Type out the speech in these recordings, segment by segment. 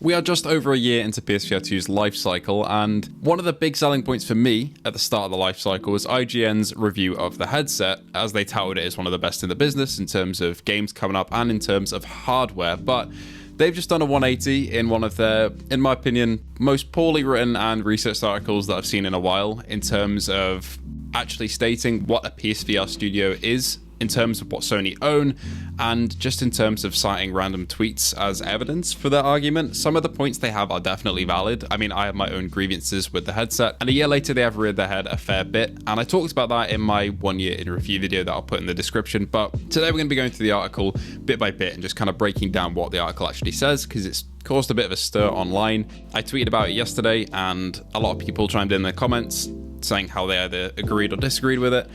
We are just over a year into PSVR2's life cycle, and one of the big selling points for me at the start of the life cycle was IGN's review of the headset, as they touted it as one of the best in the business in terms of games coming up and in terms of hardware. But they've just done a 180 in one of their, in my opinion, most poorly written and researched articles that I've seen in a while, in terms of actually stating what a PSVR studio is, in terms of what Sony own, and just in terms of citing random tweets as evidence for their argument. Some of the points they have are definitely valid. I mean, I have my own grievances with the headset, and a year later they have reared their head a fair bit, and I talked about that in my 1 year in review video that I'll put in the description. But today we're going to be going through the article bit by bit and just kind of breaking down what the article actually says, because it's caused a bit of a stir online. I tweeted about it yesterday, and a lot of people chimed in their comments saying how they either agreed or disagreed with it.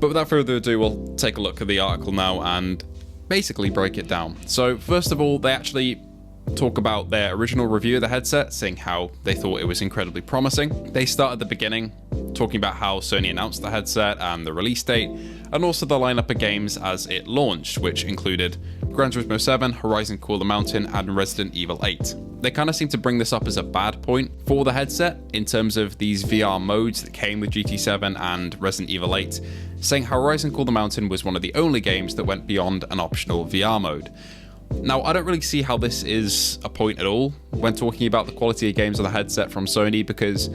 But without further ado, we'll take a look at the article now and basically break it down. So first of all, they actually talk about their original review of the headset, saying how they thought it was incredibly promising. They start at the beginning, talking about how Sony announced the headset and the release date, and also the lineup of games as it launched, which included Gran Turismo 7, Horizon Call the Mountain, and Resident Evil 8. They kind of seem to bring this up as a bad point for the headset in terms of these VR modes that came with GT7 and Resident Evil 8, saying Horizon Call the Mountain was one of the only games that went beyond an optional VR mode. Now, I don't really see how this is a point at all when talking about the quality of games on the headset from Sony, because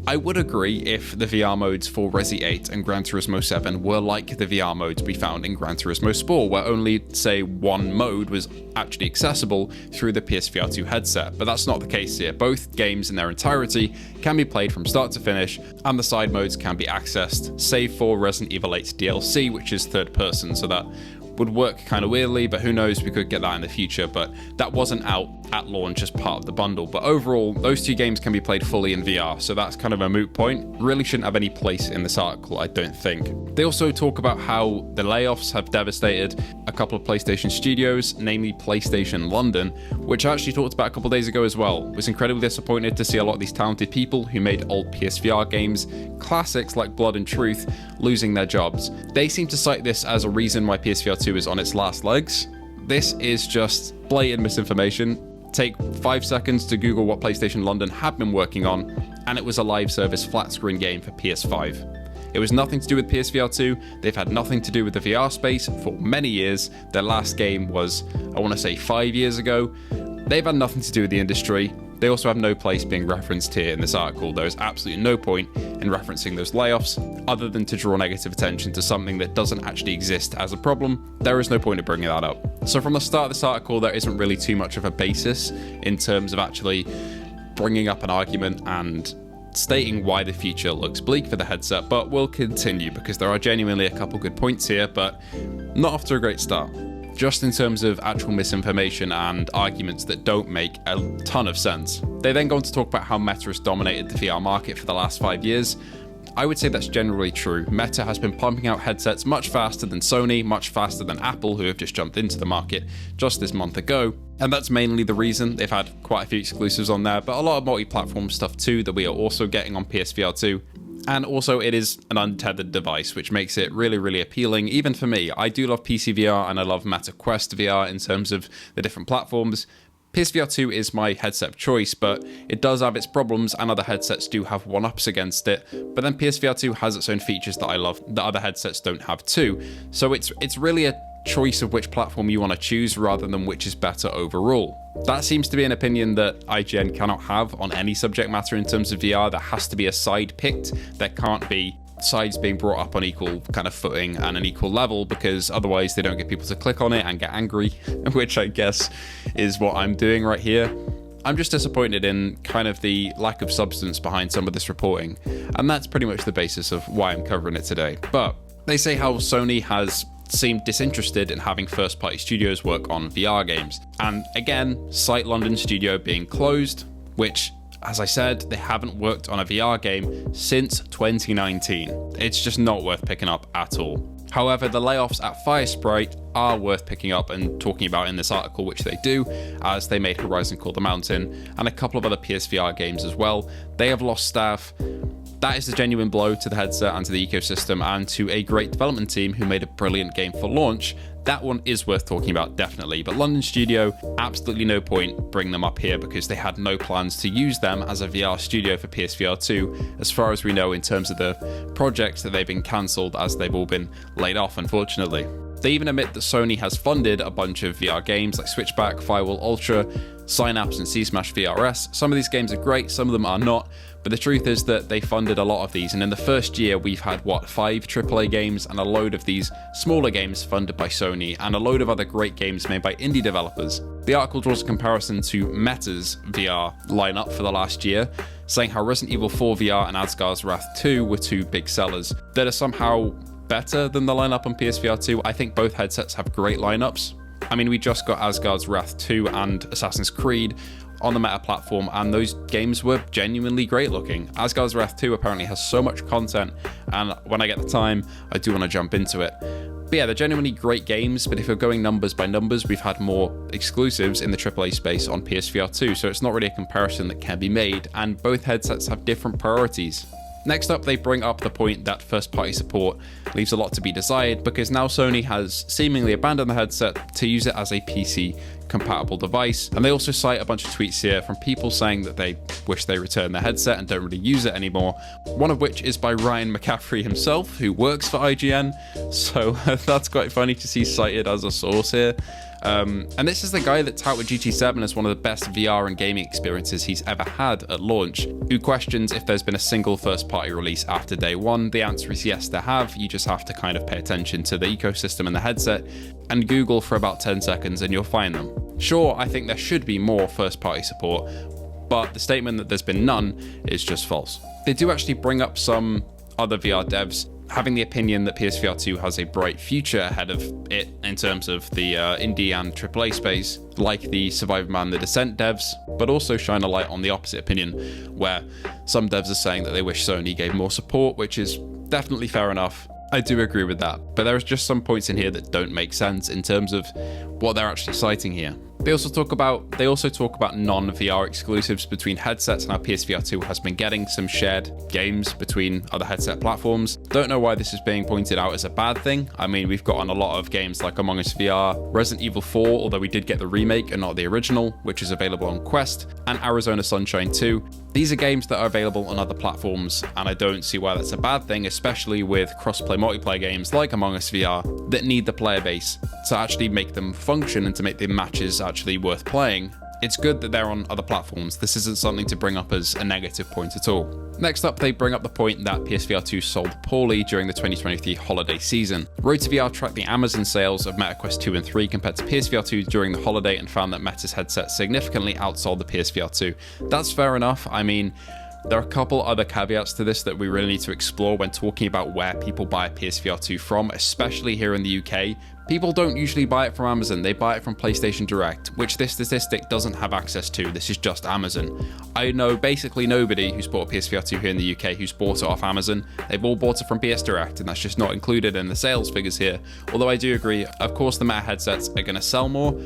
I would agree if the VR modes for Resi 8 and Gran Turismo 7 were like the VR modes we found in Gran Turismo Sport, where only, say, one mode was actually accessible through the PSVR2 headset, but that's not the case here. Both games in their entirety can be played from start to finish, and the side modes can be accessed, save for Resident Evil 8 DLC, which is third person, so that would work kind of weirdly, but who knows, we could get that in the future. But that wasn't out at launch as part of the bundle. But overall, those two games can be played fully in VR, so that's kind of a moot point. Really shouldn't have any place in this article, I don't think. They also talk about how the layoffs have devastated a couple of PlayStation studios, namely PlayStation London, which I actually talked about a couple of days ago as well. Was incredibly disappointed to see a lot of these talented people who made old PSVR games, classics like Blood and Truth, losing their jobs. They seem to cite this as a reason why PSVR2 is on its last legs. This is just blatant misinformation. Take 5 seconds to Google what PlayStation London had been working on, and it was a live service flat screen game for PS5. It was nothing to do with PSVR2. They've had nothing to do with the VR space for many years. Their last game was, I want to say, 5 years ago. They've had nothing to do with the industry. They also have no place being referenced here in this article. There is absolutely no point in referencing those layoffs, other than to draw negative attention to something that doesn't actually exist as a problem. There is no point in bringing that up. So from the start of this article, there isn't really too much of a basis in terms of actually bringing up an argument and stating why the future looks bleak for the headset, but we'll continue because there are genuinely a couple good points here, but not off to a great start. Just in terms of actual misinformation and arguments that don't make a ton of sense. They then go on to talk about how Meta has dominated the VR market for the last 5 years. I would say that's generally true. Meta has been pumping out headsets much faster than Sony, much faster than Apple, who have just jumped into the market just this month ago. And that's mainly the reason. They've had quite a few exclusives on there, but a lot of multi-platform stuff too that we are also getting on PSVR 2. And also it is an untethered device, which makes it really, really appealing, even for me. I do love PC VR and I love Meta Quest VR in terms of the different platforms. PSVR 2 is my headset of choice, but it does have its problems, and other headsets do have one-ups against it. But then PSVR 2 has its own features that I love that other headsets don't have too. So it's really a choice of which platform you want to choose rather than which is better overall. That seems to be an opinion that IGN cannot have on any subject matter in terms of VR. There has to be a side picked. There can't be sides being brought up on equal kind of footing and an equal level, because otherwise they don't get people to click on it and get angry, which I guess is what I'm doing right here. I'm just disappointed in kind of the lack of substance behind some of this reporting, and that's pretty much the basis of why I'm covering it today. But they say how Sony has seemed disinterested in having first-party studios work on VR games. And again, cite London studio being closed, which, as I said, they haven't worked on a VR game since 2019. It's just not worth picking up at all. However, the layoffs at Firesprite are worth picking up and talking about in this article, which they do, as they made Horizon Call the Mountain and a couple of other PSVR games as well. They have lost staff. That is a genuine blow to the headset and to the ecosystem and to a great development team who made a brilliant game for launch That one is worth talking about, definitely, but London studio, absolutely no point bringing them up here because they had no plans to use them as a VR studio for PSVR 2, as far as we know in terms of the projects that they've been cancelled as they've all been laid off, unfortunately. They even admit that Sony has funded a bunch of VR games like Switchback, Firewall Ultra, Synapse and C-Smash VRS. Some of these games are great, some of them are not, but the truth is that they funded a lot of these, and in the first year we've had, 5 AAA games and a load of these smaller games funded by Sony, and a load of other great games made by indie developers. The article draws a comparison to Meta's VR lineup for the last year, saying how Resident Evil 4 VR and Asgard's Wrath 2 were 2 big sellers that are somehow better than the lineup on PSVR 2. I think both headsets have great lineups. I mean, we just got Asgard's Wrath 2 and Assassin's Creed on the Meta platform, and those games were genuinely great looking. Asgard's Wrath 2 apparently has so much content, and when I get the time, I do want to jump into it. But yeah, they're genuinely great games, but if you're going numbers by numbers, we've had more exclusives in the AAA space on PSVR 2, so it's not really a comparison that can be made, and both headsets have different priorities. Next up, they bring up the point that first-party support leaves a lot to be desired because now Sony has seemingly abandoned the headset to use it as a PC-compatible device. And they also cite a bunch of tweets here from people saying that they wish they returned their headset and don't really use it anymore. One of which is by Ryan McCaffrey himself, who works for IGN. So that's quite funny to see cited as a source here. And this is the guy that touted GT7 as one of the best VR and gaming experiences he's ever had at launch, who questions if there's been a single first-party release after day one. The answer is yes, there have. You just have to kind of pay attention to the ecosystem and the headset and Google for about 10 seconds and you'll find them. Sure, I think there should be more first-party support, but the statement that there's been none is just false. They do actually bring up some other VR devs having the opinion that PSVR 2 has a bright future ahead of it in terms of the indie and AAA space, like the Survivorman The Descent devs, but also shine a light on the opposite opinion, where some devs are saying that they wish Sony gave more support, which is definitely fair enough. I do agree with that, but there's just some points in here that don't make sense in terms of what they're actually citing here. They also talk about non-VR exclusives between headsets and how PSVR 2 has been getting some shared games between other headset platforms. Don't know why this is being pointed out as a bad thing. I mean, we've gotten a lot of games like Among Us VR, Resident Evil 4, although we did get the remake and not the original, which is available on Quest, and Arizona Sunshine 2. These are games that are available on other platforms, and I don't see why that's a bad thing, especially with cross-play multiplayer games like Among Us VR that need the player base to actually make them function and to make the matches actually worth playing. It's good that they're on other platforms. This isn't something to bring up as a negative point at all. Next up, they bring up the point that PSVR 2 sold poorly during the 2023 holiday season. RotoVR tracked the Amazon sales of MetaQuest 2 and 3 compared to PSVR 2 during the holiday and found that Meta's headset significantly outsold the PSVR 2. That's fair enough. I mean, there are a couple other caveats to this that we really need to explore when talking about where people buy PSVR 2 from, especially here in the UK. People don't usually buy it from Amazon, they buy it from PlayStation Direct, which this statistic doesn't have access to. This is just Amazon. I know basically nobody who's bought a PSVR 2 here in the UK who's bought it off Amazon. They've all bought it from PS Direct, and that's just not included in the sales figures here. Although I do agree, of course the Meta headsets are going to sell more.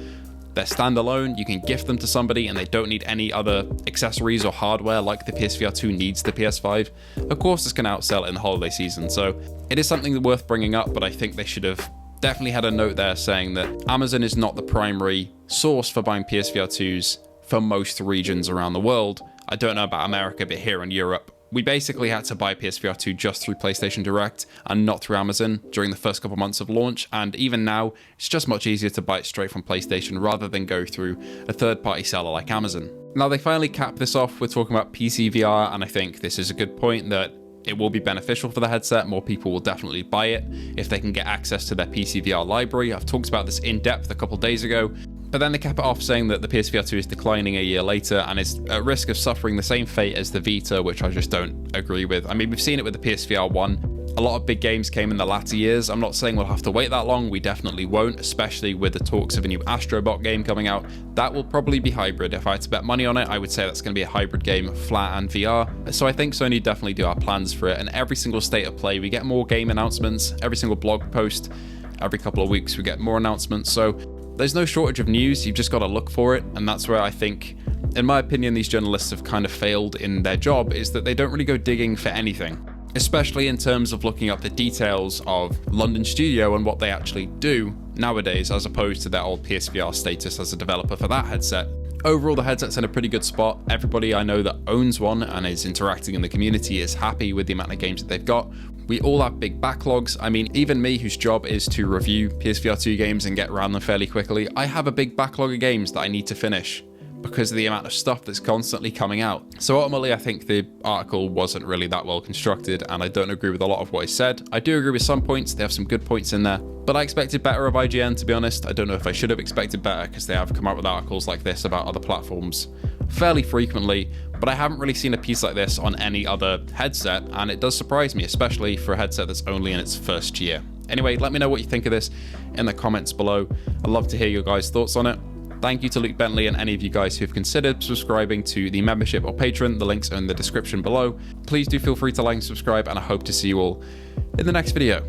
They're standalone, you can gift them to somebody and they don't need any other accessories or hardware like the PSVR 2 needs the PS5. Of course it's going to outsell it in the holiday season, so it is something worth bringing up, but I think they should have definitely had a note there saying that Amazon is not the primary source for buying PSVR 2s for most regions around the world. I don't know about America, but here in Europe, we basically had to buy PSVR 2 just through PlayStation Direct and not through Amazon during the first couple months of launch, and even now, it's just much easier to buy it straight from PlayStation rather than go through a third-party seller like Amazon. Now, they finally cap this off with talking about PC VR, and I think this is a good point that it will be beneficial for the headset. More people will definitely buy it if they can get access to their PC VR library. I've talked about this in depth a couple days ago. But then they cap it off saying that the PSVR 2 is declining a year later and is at risk of suffering the same fate as the Vita, which I just don't agree with. I mean, we've seen it with the PSVR 1. A lot of big games came in the latter years. I'm not saying we'll have to wait that long. We definitely won't, especially with the talks of a new Astrobot game coming out. That will probably be hybrid. If I had to bet money on it, I would say that's going to be a hybrid game, flat and VR. So I think Sony definitely do have plans for it. And every single state of play, we get more game announcements. Every single blog post, every couple of weeks, we get more announcements. So there's no shortage of news, you've just got to look for it, and that's where I think, in my opinion, these journalists have kind of failed in their job, is that they don't really go digging for anything. especially in terms of looking up the details of London Studio and what they actually do nowadays, as opposed to their old PSVR status as a developer for that headset. Overall, the headset's in a pretty good spot. Everybody I know that owns one and is interacting in the community is happy with the amount of games that they've got. We all have big backlogs. I mean, even me, whose job is to review PSVR2 games and get around them fairly quickly, I have a big backlog of games that I need to finish because of the amount of stuff that's constantly coming out. So ultimately, I think the article wasn't really that well constructed, and I don't agree with a lot of what it said. I do agree with some points. They have some good points in there, but I expected better of IGN, to be honest. I don't know if I should have expected better, because they have come out with articles like this about other platforms fairly frequently, but I haven't really seen a piece like this on any other headset, and it does surprise me, especially for a headset that's only in its first year. Anyway, let me know what you think of this in the comments below. I'd love to hear your guys' thoughts on it. Thank you to Luke Bentley and any of you guys who've considered subscribing to the membership or Patreon. The links are in the description below. Please do feel free to like and subscribe, and I hope to see you all in the next video.